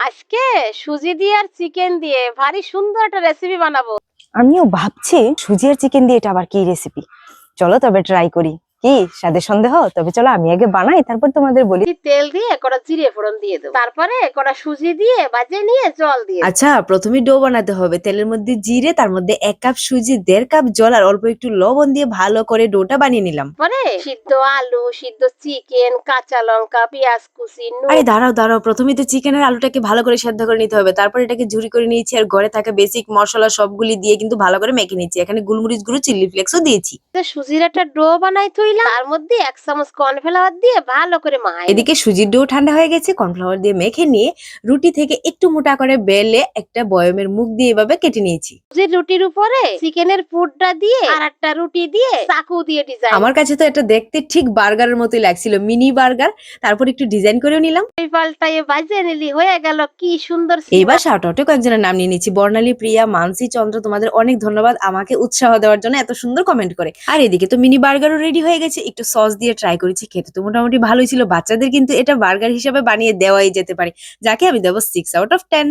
আজকে সুজি দিয়ে আর চিকেন দিয়ে ভারী সুন্দর একটা রেসিপি বানাবো। আমিও ভাবছি সুজি আর চিকেন দিয়ে এটা আবার কি রেসিপি। চলো তবে ট্রাই করি। কি স্বাদের সন্দেহ? তবে চলো আমি আগে বানাই, তারপর তোমাদের বলি। তেল দিয়ে কড়া জিরে ফোড়ন দিয়ে দেবো, তারপরে কড়া সুজি দিয়ে ভাজে নিয়ে জল দিয়ে দেবো। আচ্ছা, প্রথমে ডো বানাতে হবে। তেলের মধ্যে জিরে, তার মধ্যে 1 কাপ সুজি, 1.5 কাপ জল আর অল্প একটু লবণ দিয়ে ভালো করে ডোটা বানিয়ে নিলাম। পরে সিদ্ধ আলু, সিদ্ধ চিকেন, কাঁচা লঙ্কা, পেঁয়াজ কুচি, নুন। আরে দাঁড়াও, প্রথমে তো চিকেন আর আলুটাকে ভালো করে সেদ্ধ করে নিতে হবে। তারপর এটাকে ঝুরি করে নিয়েছি আর ঘরে থাকা বেসিক মশলা সবগুলি দিয়ে কিন্তু ভালো করে মেখে নিচ্ছি। এখানে গোলমরিচ গুঁড়ো, চিলি ফ্লেক্সও দিয়েছি। সুজির একটা ডো বানাই থইলাম, তার মধ্যে 1 চামচ কর্নফ্লাওয়ার দিয়ে ভালো করে মাখাই। এদিকে সুজির ডো ঠান্ডা হয়ে গেছে। কর্নফ্লাওয়ার দিয়ে মেখে নিয়ে রুটি থেকে একটু মোটা করে বেলে একটা বয়মের মুখ দিয়ে এভাবে কেটে নিয়েছি। সুজির রুটির উপরে চিকেনের পুরটা দিয়ে আর একটা রুটি দিয়ে চাকু দিয়ে ডিজাইন। আমার কাছে তো এটা দেখতে ঠিক বার্গারের মতোই লাগছিল, মিনি বার্গার। তারপর একটু ডিজাইন করেও নিলাম। পাল্টাইয়ে ভাজে নিলি, হয়ে গেল কি সুন্দর। এইবার শাউট আউটে কয়েকজনের নাম নিয়ে নিচ্ছি। বর্ণালী, প্রিয়া, মানসি, চন্দ্র, তোমাদের অনেক ধন্যবাদ আমাকে উৎসাহ দেওয়ার জন্য, এত সুন্দর কমেন্ট করে। আর এদিকে তো মিনি বার্গারও রেডি হয়ে গেছে। একটু সস দিয়ে ট্রাই করেছি, খেতে তো মোটামুটি ভালোই ছিল। বাচ্চাদের কিন্তু এটা বার্গার হিসেবে বানিয়ে দেওয়াই যেতে পারে, যাকে আমি দেবো 6 আউট অফ 10।